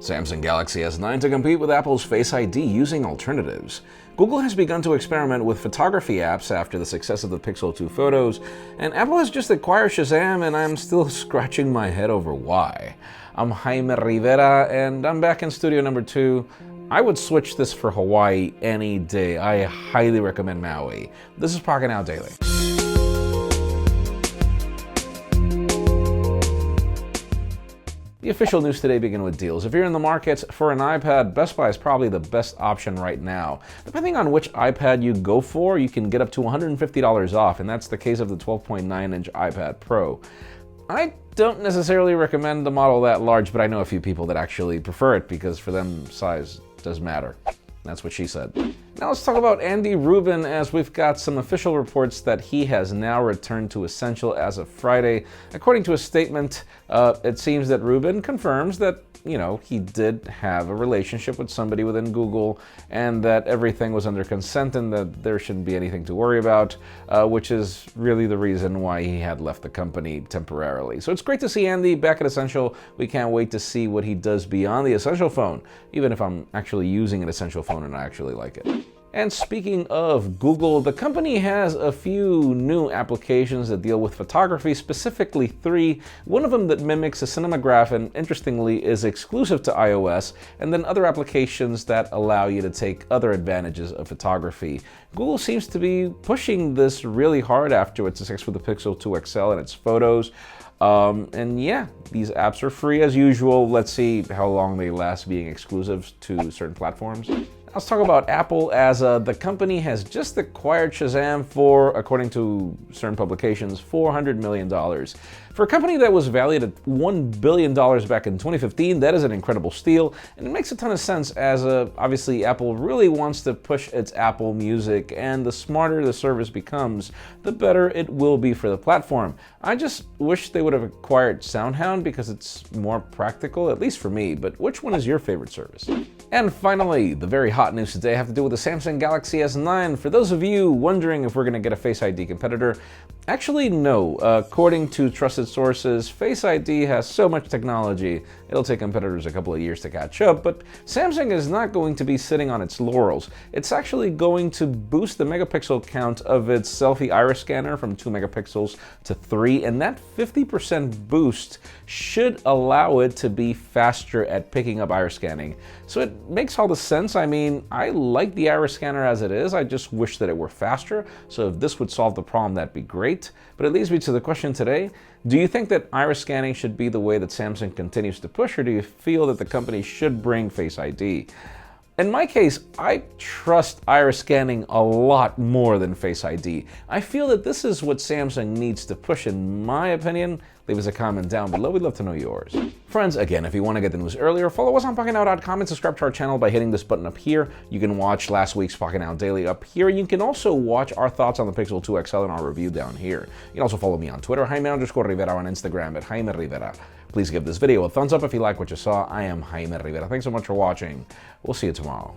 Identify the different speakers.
Speaker 1: Samsung Galaxy S9 to compete with Apple's Face ID using alternatives. Google has begun to experiment with photography apps after the success of the Pixel 2 photos, and Apple has just acquired Shazam, and I'm still scratching my head over why. I'm Jaime Rivera, and I'm back in studio number 2. I would switch this for Hawaii any day. I highly recommend Maui. This is Pocketnow Daily. The official news today begin with deals. If you're in the market for an iPad, Best Buy is probably the best option right now. Depending on which iPad you go for, you can get up to $150 off, and that's the case of the 12.9-inch iPad Pro. I don't necessarily recommend the model that large, but I know a few people that actually prefer it because for them, size does matter. That's what she said. Now let's talk about Andy Rubin, as we've got some official reports that he has now returned to Essential as of Friday. According to a statement, it seems that Rubin confirms that, he did have a relationship with somebody within Google and that everything was under consent and that there shouldn't be anything to worry about, which is really the reason why he had left the company temporarily. So it's great to see Andy back at Essential. We can't wait to see what he does beyond the Essential phone, even if I'm actually using an Essential phone and I actually like it. And speaking of Google, the company has a few new applications that deal with photography, specifically 3. One of them that mimics a cinemagraph and interestingly is exclusive to iOS, and then other applications that allow you to take other advantages of photography. Google seems to be pushing this really hard after its success with the Pixel 2 XL and its photos. And yeah, these apps are free as usual. Let's see how long they last being exclusive to certain platforms. Let's talk about Apple, as the company has just acquired Shazam for, according to certain publications, $400 million. For a company that was valued at $1 billion back in 2015, that is an incredible steal, and it makes a ton of sense as obviously Apple really wants to push its Apple Music, and the smarter the service becomes, the better it will be for the platform. I just wish they would have acquired SoundHound because it's more practical, at least for me, but which one is your favorite service? And finally, the very hot news today have to do with the Samsung Galaxy S9. For those of you wondering if we're going to get a Face ID competitor, actually no. According to trusted sources, Face ID has so much technology, it'll take competitors a couple of years to catch up, but Samsung is not going to be sitting on its laurels. It's actually going to boost the megapixel count of its selfie iris scanner from 2 megapixels to 3, and that 50% boost should allow it to be faster at picking up iris scanning. So it makes all the sense. I mean, I like the iris scanner as it is, I just wish that it were faster, so if this would solve the problem, that'd be great. But it leads me to the question today: do you think that iris scanning should be the way that Samsung continues to push, or do you feel that the company should bring Face ID? In my case, I trust iris scanning a lot more than Face ID. I feel that this is what Samsung needs to push, in my opinion. Leave us a comment down below, we'd love to know yours. Friends, again, if you want to get the news earlier, follow us on Pocketnow.com and subscribe to our channel by hitting this button up here. You can watch last week's Pocketnow Daily up here. You can also watch our thoughts on the Pixel 2 XL in our review down here. You can also follow me on Twitter, Jaime_Rivera, on Instagram at Jaime Rivera. Please give this video a thumbs up if you like what you saw. I am Jaime Rivera. Thanks so much for watching. We'll see you tomorrow.